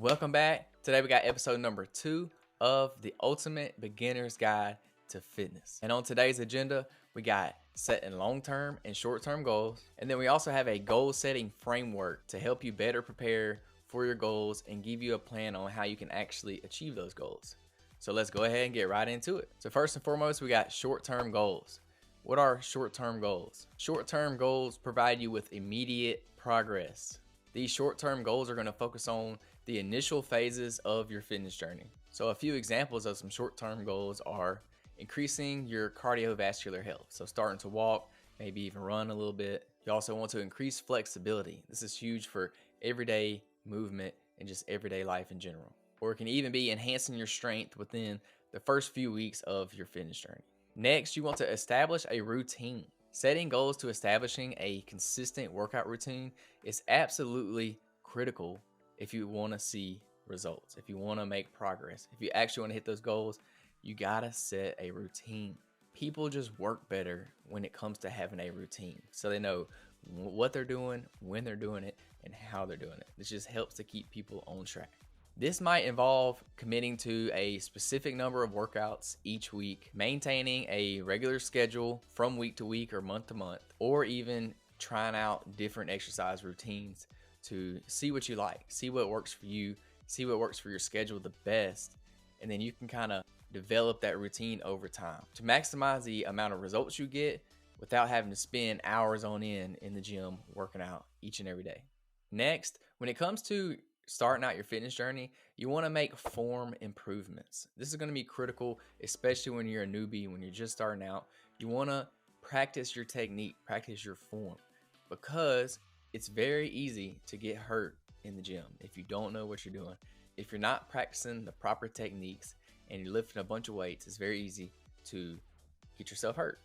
Welcome back. Today we got episode number 2 of the Ultimate Beginner's Guide to Fitness. And on today's agenda, we got setting long-term and short-term goals. And then we also have a goal-setting framework to help you better prepare for your goals and give you a plan on how you can actually achieve those goals. So let's go ahead and get right into it. So first and foremost, we got short-term goals. What are short-term goals? Short-term goals provide you with immediate progress. These short-term goals are going to focus on the initial phases of your fitness journey. So a few examples of some short-term goals are increasing your cardiovascular health. So starting to walk, maybe even run a little bit. You also want to increase flexibility. This is huge for everyday movement and just everyday life in general. Or it can even be enhancing your strength within the first few weeks of your fitness journey. Next, you want to establish a routine. Setting goals to establishing a consistent workout routine is absolutely critical if you want to see results, if you want to make progress, if you actually want to hit those goals. You gotta set a routine. People just work better when it comes to having a routine, so they know what they're doing, when they're doing it, and how they're doing it. This just helps to keep people on track. This might involve committing to a specific number of workouts each week, maintaining a regular schedule from week to week or month to month, or even trying out different exercise routines to see what you like, see what works for you, see what works for your schedule the best, and then you can kind of develop that routine over time to maximize the amount of results you get without having to spend hours on end in the gym working out each and every day. Next, when it comes to starting out your fitness journey, you want to make form improvements. This is going to be critical, especially when you're a newbie, when you're just starting out. You want to practice your technique, practice your form, because it's very easy to get hurt in the gym if you don't know what you're doing. If you're not practicing the proper techniques and you're lifting a bunch of weights, it's very easy to get yourself hurt.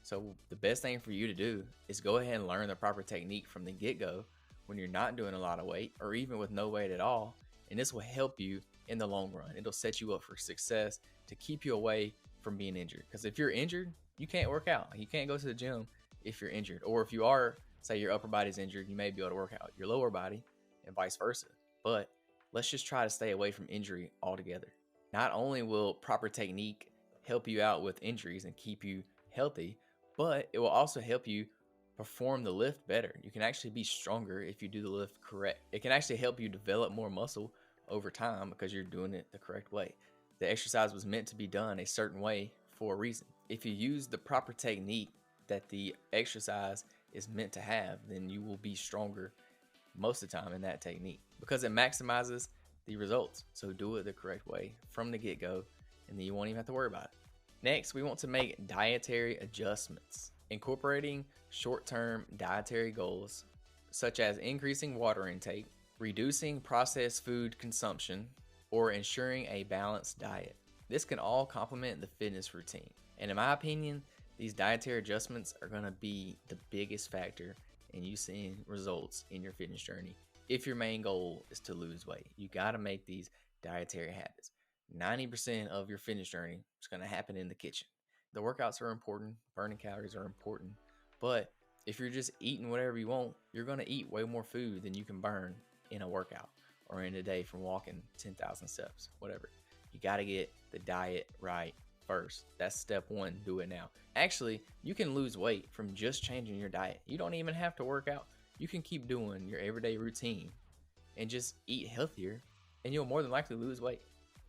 So the best thing for you to do is go ahead and learn the proper technique from the get-go when you're not doing a lot of weight or even with no weight at all. And this will help you in the long run. It'll set you up for success to keep you away from being injured. Because if you're injured, you can't work out. You can't go to the gym if you're injured. Or if you are, say your upper body's injured, you may be able to work out your lower body and vice versa. But let's just try to stay away from injury altogether. Not only will proper technique help you out with injuries and keep you healthy, but it will also help you perform the lift better. You can actually be stronger if you do the lift correct. It can actually help you develop more muscle over time because you're doing it the correct way. The exercise was meant to be done a certain way for a reason. If you use the proper technique that the exercise is meant to have, then you will be stronger most of the time in that technique because it maximizes the results. So do it the correct way from the get-go, and then you won't even have to worry about it. Next, we want to make dietary adjustments. Incorporating short-term dietary goals, such as increasing water intake, reducing processed food consumption, or ensuring a balanced diet. This can all complement the fitness routine. And in my opinion, these dietary adjustments are going to be the biggest factor in you seeing results in your fitness journey. If your main goal is to lose weight, you got to make these dietary habits. 90% of your fitness journey is going to happen in the kitchen. The workouts are important, burning calories are important, but if you're just eating whatever you want, you're going to eat way more food than you can burn in a workout or in a day from walking 10,000 steps, whatever. You got to get the diet right first. That's step one. Do it now. Actually, you can lose weight from just changing your diet. You don't even have to work out. You can keep doing your everyday routine and just eat healthier, and you'll more than likely lose weight.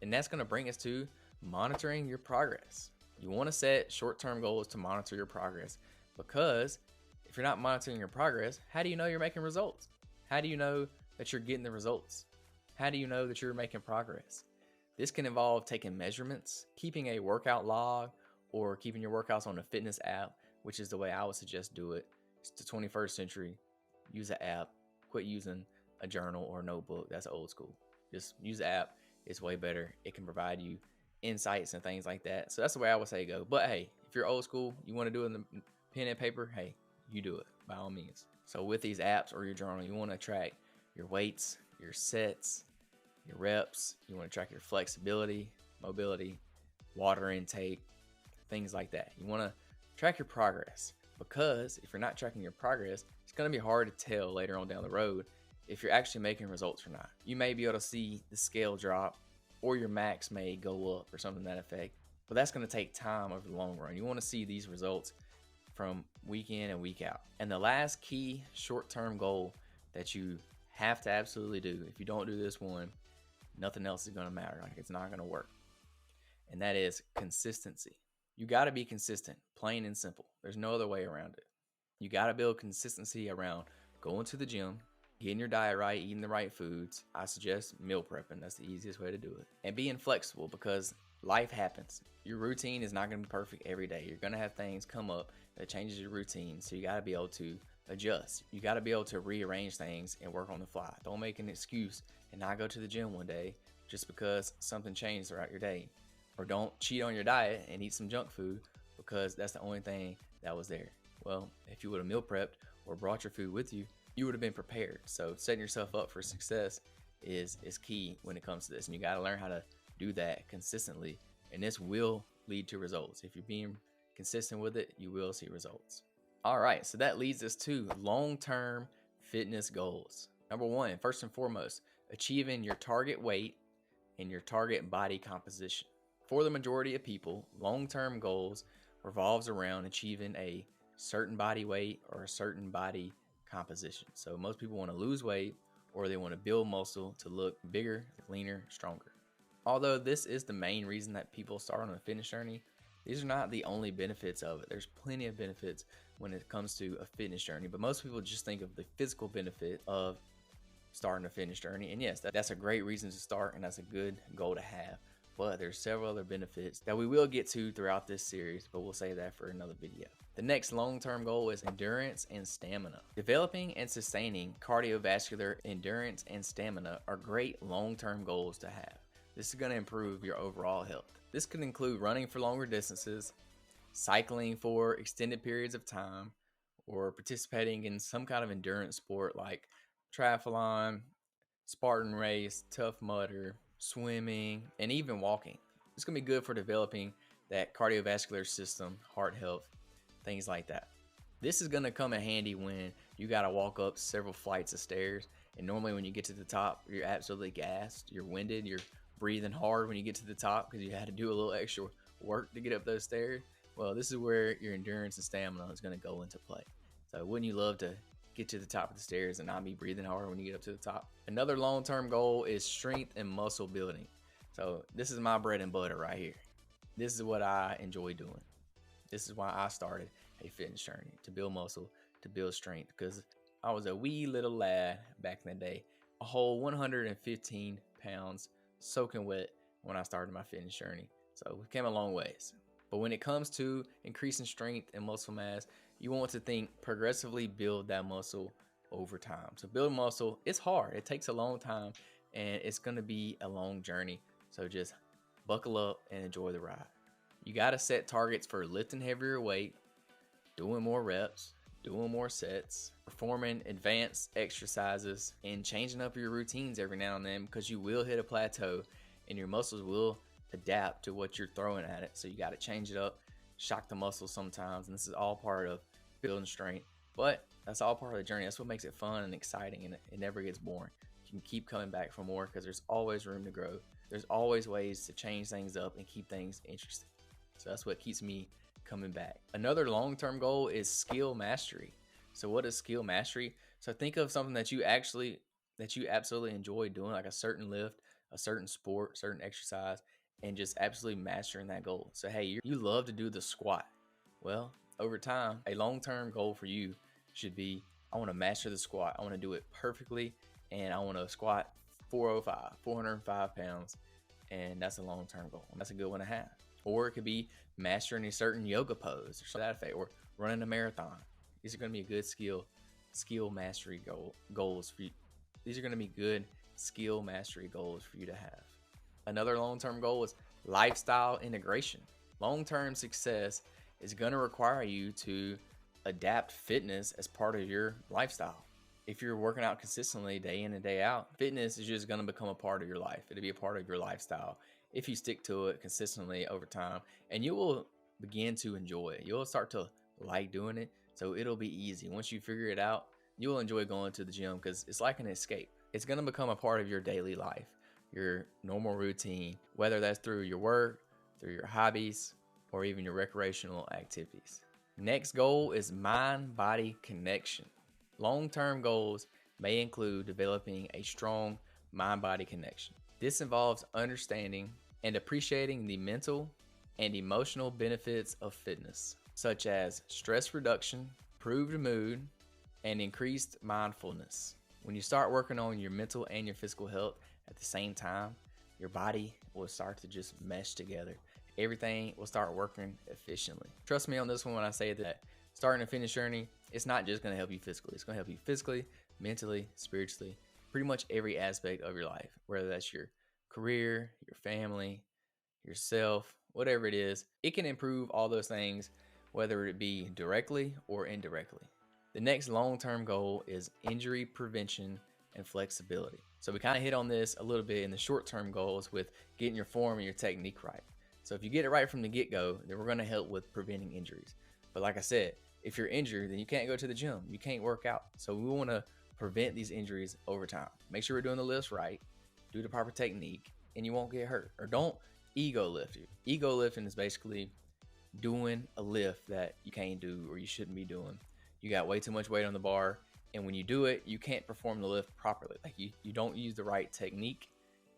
And that's going to bring us to monitoring your progress. You want to set short-term goals to monitor your progress, because if you're not monitoring your progress, how do you know you're making results? How do you know that you're getting the results? How do you know that you're making progress? This can involve taking measurements, keeping a workout log, or keeping your workouts on a fitness app, which is the way I would suggest do it. It's the 21st century. Use an app. Quit using a journal or a notebook. That's old school. Just use the app. It's way better. It can provide you insights and things like that. So that's the way I would say go. But hey, if you're old school, you want to do it in the pen and paper, hey, you do it by all means. So with these apps or your journal, you want to track your weights, your sets, your reps. You want to track your flexibility, mobility, water intake, things like that. You want to track your progress, because if you're not tracking your progress, it's going to be hard to tell later on down the road if you're actually making results or not. You may be able to see the scale drop, or your max may go up or something to that effect, but that's going to take time over the long run. You want to see these results from week in and week out. And the last key short-term goal that you have to absolutely do, if you don't do this one, nothing else is going to matter. Like, it's not going to work. And that is consistency. You got to be consistent, plain and simple. There's no other way around it. You got to build consistency around going to the gym, getting your diet right, eating the right foods. I suggest meal prepping. That's the easiest way to do it. And being flexible, because life happens. Your routine is not going to be perfect every day. You're going to have things come up that changes your routine. So you got to be able to adjust. You got to be able to rearrange things and work on the fly. Don't make an excuse and not go to the gym one day just because something changed throughout your day. Or don't cheat on your diet and eat some junk food because that's the only thing that was there. Well, if you would have meal prepped or brought your food with you, you would have been prepared. So setting yourself up for success is key when it comes to this. And you got to learn how to do that consistently. And this will lead to results. If you're being consistent with it, you will see results. All right, so that leads us to long-term fitness goals. Number one, first and foremost, achieving your target weight and your target body composition. For the majority of people, long-term goals revolves around achieving a certain body weight or a certain body composition. So most people want to lose weight or they want to build muscle to look bigger, leaner, stronger. Although this is the main reason that people start on a fitness journey, these are not the only benefits of it. There's plenty of benefits when it comes to a fitness journey, but most people just think of the physical benefit of starting a fitness journey. And yes, that's a great reason to start, and that's a good goal to have. But there's several other benefits that we will get to throughout this series, but we'll save that for another video. The next long-term goal is endurance and stamina. Developing and sustaining cardiovascular endurance and stamina are great long-term goals to have. This is going to improve your overall health. This could include running for longer distances, cycling for extended periods of time, or participating in some kind of endurance sport like triathlon, Spartan race, Tough Mudder, swimming, and even walking. It's going to be good for developing that cardiovascular system, heart health, things like that. This is going to come in handy when you got to walk up several flights of stairs. And normally when you get to the top, you're absolutely gassed, you're winded, you're breathing hard when you get to the top because you had to do a little extra work to get up those stairs. Well, this is where your endurance and stamina is going to go into play. So wouldn't you love to get to the top of the stairs and not be breathing hard when you get up to the top? Another long-term goal is strength and muscle building. So this is my bread and butter right here. This is what I enjoy doing. This is why I started a fitness journey, to build muscle, to build strength, because I was a wee little lad back in the day, a whole 115 pounds soaking wet when I started my fitness journey. So we came a long ways. But when it comes to increasing strength and muscle mass, you want to think progressively build that muscle over time. So build muscle, it's hard. It takes a long time and it's going to be a long journey. So just buckle up and enjoy the ride. You got to set targets for lifting heavier weight, doing more reps, doing more sets, performing advanced exercises, and changing up your routines every now and then, because you will hit a plateau and your muscles will adapt to what you're throwing at it. So you got to change it up, shock the muscles sometimes, and this is all part of building strength. But that's all part of the journey. That's what makes it fun and exciting, and it never gets boring. You can keep coming back for more because there's always room to grow. There's always ways to change things up and keep things interesting. So that's what keeps me coming back. Another long-term goal is skill mastery. So what is skill mastery? So think of something that you absolutely enjoy doing, like a certain lift, a certain sport, certain exercise, and just absolutely mastering that goal. So hey, you love to do the squat. Well, over time, a long-term goal for you should be, I want to master the squat. I want to do it perfectly, and I want to squat 405 pounds, and that's a long-term goal. That's a good one to have. Or it could be mastering a certain yoga pose or something to that effect, or running a marathon. These are going to be a good skill mastery goals for you. These are going to be good skill mastery goals for you to have. Another long-term goal is lifestyle integration. Long-term success is going to require you to adapt fitness as part of your lifestyle. If you're working out consistently day in and day out, fitness is just going to become a part of your life. It'll be a part of your lifestyle if you stick to it consistently over time, and you will begin to enjoy it. You'll start to like doing it, so it'll be easy. Once you figure it out, you'll enjoy going to the gym because it's like an escape. It's going to become a part of your daily life, your normal routine, whether that's through your work, through your hobbies, or even your recreational activities. Next goal is mind body connection. Long term goals may include developing a strong mind body connection. This involves understanding and appreciating the mental and emotional benefits of fitness, such as stress reduction, improved mood, and increased mindfulness. When you start working on your mental and your physical health at the same time, your body will start to just mesh together. Everything will start working efficiently. Trust me on this one when I say that starting a fitness journey, it's not just going to help you physically. It's going to help you physically, mentally, spiritually, pretty much every aspect of your life, whether that's your career, your family, yourself, whatever it is. It can improve all those things, whether it be directly or indirectly. The next long-term goal is injury prevention and flexibility. So we kind of hit on this a little bit in the short-term goals with getting your form and your technique right. So if you get it right from the get-go, then we're going to help with preventing injuries. But like I said, if you're injured, then you can't go to the gym. You can't work out. So we want to prevent these injuries over time. Make sure we're doing the lifts right, do the proper technique, and you won't get hurt. Or don't ego lift. Ego lifting is basically doing a lift that you can't do or you shouldn't be doing. You got way too much weight on the bar, and when you do it, you can't perform the lift properly. Like you don't use the right technique.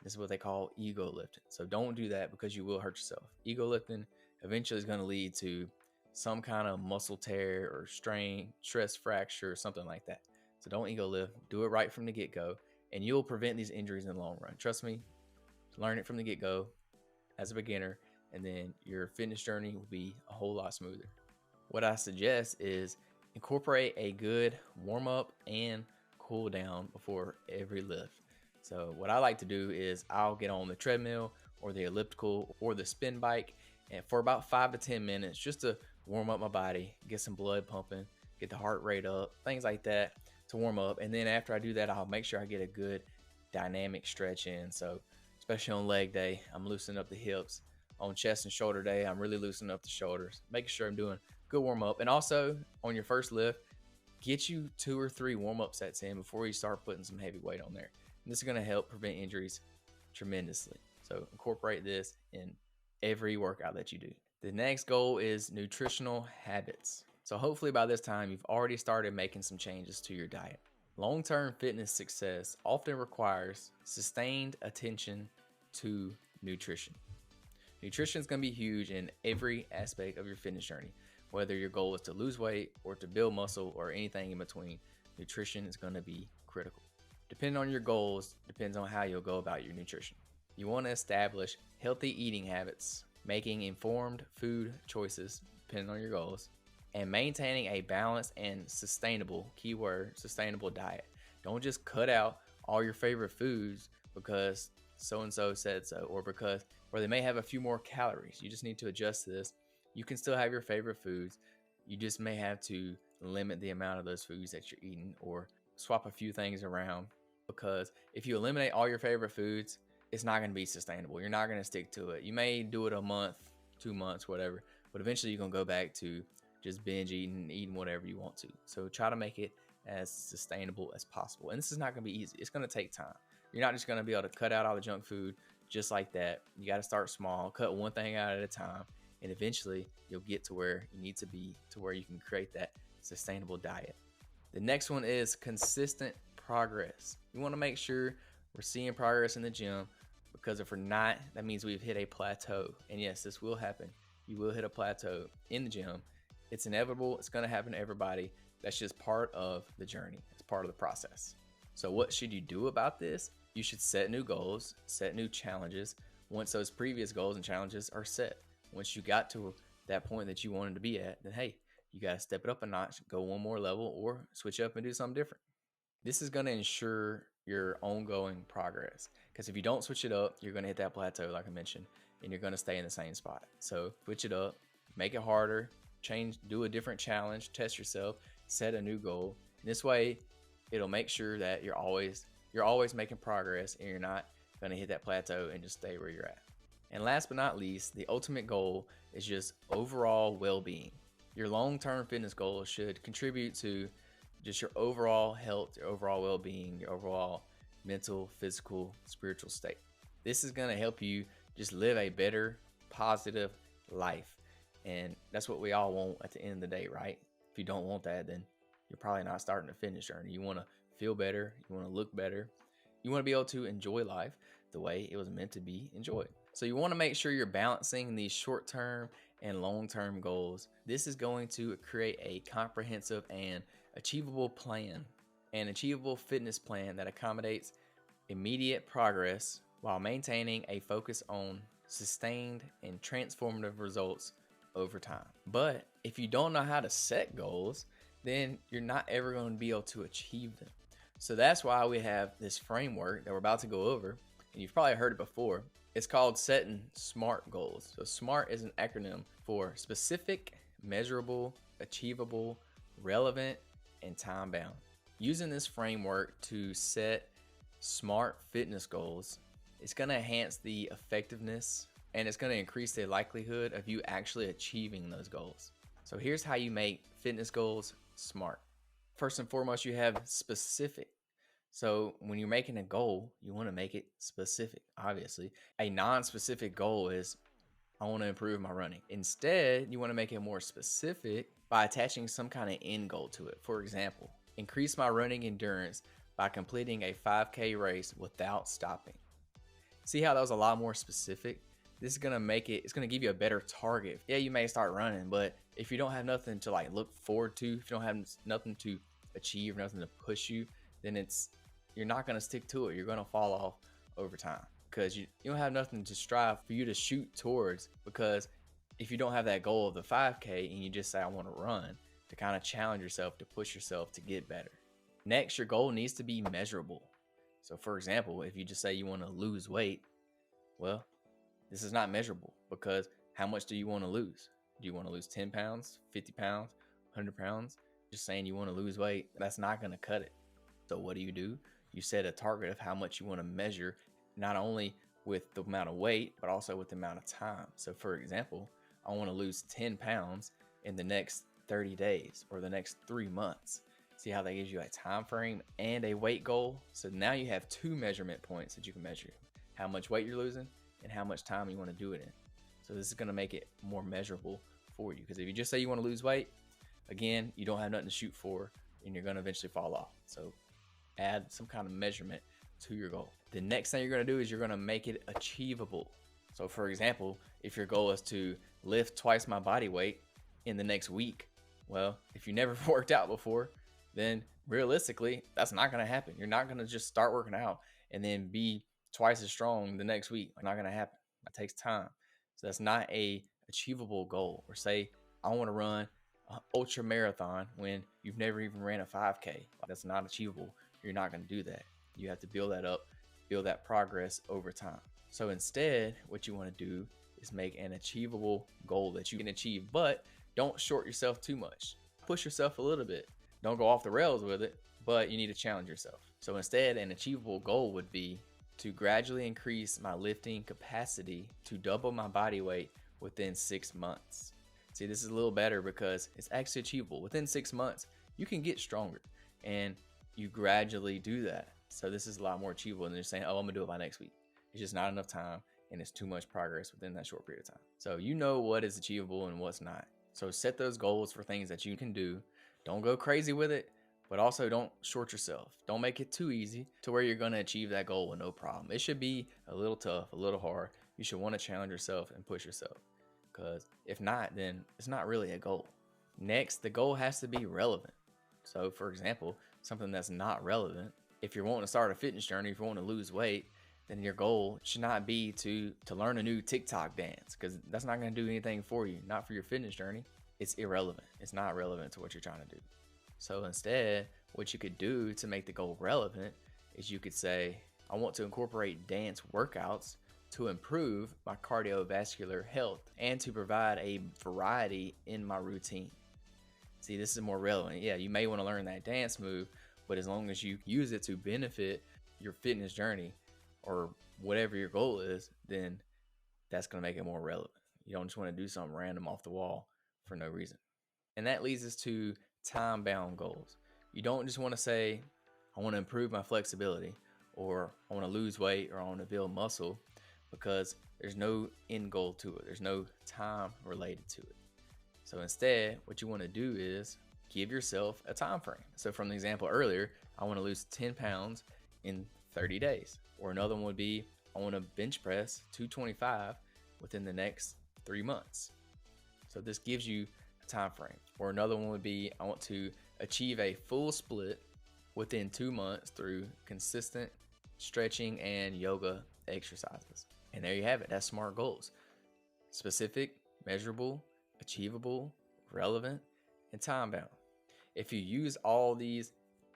This is what they call ego lifting. So don't do that because you will hurt yourself. Ego lifting eventually is going to lead to some kind of muscle tear or strain, stress fracture, or something like that. So don't ego lift. Do it right from the get-go, and you'll prevent these injuries in the long run. Trust me, learn it from the get-go as a beginner, and then your fitness journey will be a whole lot smoother. What I suggest is incorporate a good warm-up and cool down before every lift. So what I like to do is I'll get on the treadmill or the elliptical or the spin bike, and for about 5 to 10 minutes just to warm up my body, get some blood pumping, get the heart rate up, things like that to warm up. And then after I do that, I'll make sure I get a good dynamic stretch in. So especially on leg day, I'm loosening up the hips. On chest and shoulder day, I'm really loosening up the shoulders, making sure I'm doing good warm up. And also on your first lift, get you 2 or 3 warm up sets in before you start putting some heavy weight on there. And this is going to help prevent injuries tremendously. So incorporate this in every workout that you do. The next goal is nutritional habits. So hopefully by this time, you've already started making some changes to your diet. Long-term fitness success often requires sustained attention to nutrition. Nutrition is going to be huge in every aspect of your fitness journey. Whether your goal is to lose weight or to build muscle or anything in between, nutrition is going to be critical. Depending on your goals, depends on how you'll go about your nutrition. You want to establish healthy eating habits, making informed food choices depending on your goals, and maintaining a balanced and sustainable, keyword, sustainable diet. Don't just cut out all your favorite foods because so-and-so said so, or they may have a few more calories. You just need to adjust to this. You can still have your favorite foods. You just may have to limit the amount of those foods that you're eating or swap a few things around, because if you eliminate all your favorite foods, it's not going to be sustainable. You're not going to stick to it. You may do it a month, 2 months, whatever, but eventually you're going to go back to just binge eating whatever you want to. So try to make it as sustainable as possible. And this is not going to be easy. It's going to take time. You're not just going to be able to cut out all the junk food just like that. You got to start small, cut one thing out at a time, and eventually you'll get to where you need to be, to where you can create that sustainable diet. The next one is consistent progress. You want to make sure we're seeing progress in the gym, because if we're not, that means we've hit a plateau. And yes, this will happen. You will hit a plateau in the gym. It's inevitable. It's going to happen to everybody. That's just part of the journey. It's part of the process. So what should you do about this? You should set new goals, set new challenges. Once those previous goals and challenges are set, once you got to that point that you wanted to be at, then hey, you got to step it up a notch, go one more level, or switch up and do something different. This is going to ensure your ongoing progress, because if you don't switch it up, you're going to hit that plateau, like I mentioned, and you're going to stay in the same spot. So switch it up, make it harder, change, do a different challenge, test yourself, set a new goal. And this way, it'll make sure that you're always making progress, and you're not going to hit that plateau and just stay where you're at. And last but not least, the ultimate goal is just overall well-being. Your long-term fitness goals should contribute to just your overall health, your overall well-being, your overall mental, physical, spiritual state. This is going to help you just live a better, positive life. And that's what we all want at the end of the day, right? If you don't want that, then you're probably not starting a fitness journey. You want to feel better, you want to look better, you want to be able to enjoy life the way it was meant to be enjoyed. So you want to make sure you're balancing these short-term and long-term goals. This is going to create a comprehensive and achievable plan, an achievable fitness plan that accommodates immediate progress while maintaining a focus on sustained and transformative results over time. But if you don't know how to set goals, then you're not ever going to be able to achieve them. So that's why we have this framework that we're about to go over, and you've probably heard it before. It's called setting SMART goals. So SMART is an acronym for specific, measurable, achievable, relevant, and time bound. Using this framework to set SMART fitness goals, it's going to enhance the effectiveness and it's going to increase the likelihood of you actually achieving those goals. So here's how you make fitness goals SMART. First and foremost, you have specific. So when you're making a goal, you want to make it specific, obviously. A non-specific goal is, I want to improve my running. Instead, you want to make it more specific by attaching some kind of end goal to it. For example, increase my running endurance by completing a 5K race without stopping. See how that was a lot more specific? This is going to make it, it's going to give you a better target. Yeah, you may start running, but if you don't have nothing to like look forward to, if you don't have nothing to achieve, nothing to push you, then you're not going to stick to it. You're going to fall off over time because you don't have nothing to strive for you to shoot towards. Because if you don't have that goal of the 5K and you just say, I want to run, to kind of challenge yourself, to push yourself to get better. Next, your goal needs to be measurable. So for example, if you just say you want to lose weight, well, this is not measurable because how much do you want to lose? Do you want to lose 10 pounds, 50 pounds, 100 pounds? Just saying you want to lose weight, that's not going to cut it. So what do? You set a target of how much you want to measure, not only with the amount of weight, but also with the amount of time. So for example, I want to lose 10 pounds in the next 30 days or the next 3 months. See how that gives you a time frame and a weight goal? So now you have 2 measurement points that you can measure. How much weight you're losing and how much time you want to do it in. So this is going to make it more measurable for you. Because if you just say you want to lose weight, again, you don't have nothing to shoot for and you're going to eventually fall off. So add some kind of measurement to your goal. The next thing you're going to do is you're going to make it achievable. So for example, if your goal is to lift twice my body weight in the next week, well, if you never worked out before, then realistically, that's not going to happen. You're not going to just start working out and then be twice as strong the next week. It's not going to happen. It takes time. So that's not a achievable goal. Or say, I want to run an ultra marathon when you've never even ran a 5K. That's not achievable. You're not going to do that. You have to build that up, build that progress over time. So instead, what you want to do is make an achievable goal that you can achieve, but don't short yourself too much. Push yourself a little bit. Don't go off the rails with it, but you need to challenge yourself. So instead, an achievable goal would be to gradually increase my lifting capacity to double my body weight within 6 months. See, this is a little better because it's actually achievable. Within 6 months, you can get stronger and you gradually do that. So this is a lot more achievable than just saying, oh, I'm gonna do it by next week. It's just not enough time and it's too much progress within that short period of time. So you know what is achievable and what's not. So set those goals for things that you can do. Don't go crazy with it, but also don't short yourself. Don't make it too easy to where you're gonna achieve that goal with no problem. It should be a little tough, a little hard. You should wanna challenge yourself and push yourself, because if not, then it's not really a goal. Next, the goal has to be relevant. So for example, something that's not relevant, if you're wanting to start a fitness journey, if you want to lose weight, then your goal should not be to learn a new TikTok dance, because that's not going to do anything for you, not for your fitness journey. It's irrelevant. It's not relevant to what you're trying to do. So instead, what you could do to make the goal relevant is you could say, I want to incorporate dance workouts to improve my cardiovascular health and to provide a variety in my routine. See, this is more relevant. Yeah, you may want to learn that dance move, but as long as you use it to benefit your fitness journey or whatever your goal is, then that's going to make it more relevant. You don't just want to do something random off the wall for no reason. And that leads us to time-bound goals. You don't just want to say, I want to improve my flexibility, or I want to lose weight, or I want to build muscle, because there's no end goal to it. There's no time related to it. So instead, what you want to do is give yourself a time frame. So from the example earlier, I want to lose 10 pounds in 30 days. Or another one would be, I want to bench press 225 within the next 3 months. So this gives you a time frame. Or another one would be, I want to achieve a full split within 2 months through consistent stretching and yoga exercises. And there you have it. That's SMART goals. Specific, measurable, achievable, relevant, and time bound. If you use all these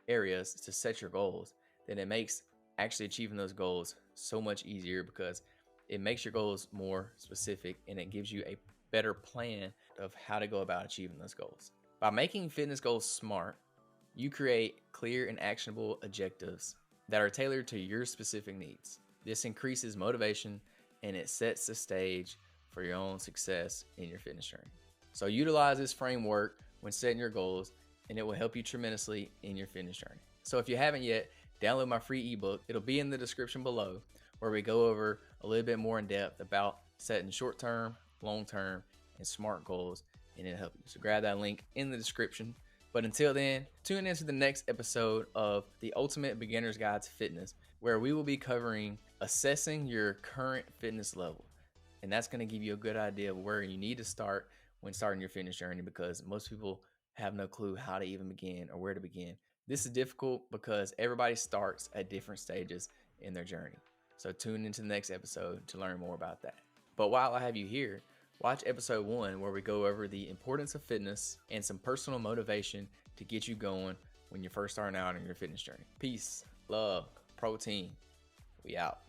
areas to set your goals, then it makes actually achieving those goals so much easier, because it makes your goals more specific and it gives you a better plan of how to go about achieving those goals. By making fitness goals SMART, you create clear and actionable objectives that are tailored to your specific needs. This increases motivation and it sets the stage for your own success in your fitness journey. So utilize this framework when setting your goals, and it will help you tremendously in your fitness journey. So if you haven't yet, download my free ebook. It'll be in the description below, where we go over a little bit more in depth about setting short-term, long-term, and SMART goals, and it'll help you. So grab that link in the description. But until then, tune into the next episode of the Ultimate Beginner's Guide to Fitness, where we will be covering assessing your current fitness level. And that's going to give you a good idea of where you need to start when starting your fitness journey, because most people have no clue how to even begin or where to begin. This is difficult because everybody starts at different stages in their journey. So tune into the next episode to learn more about that. But while I have you here, watch episode 1, where we go over the importance of fitness and some personal motivation to get you going when you're first starting out on your fitness journey. Peace, love, protein. We out.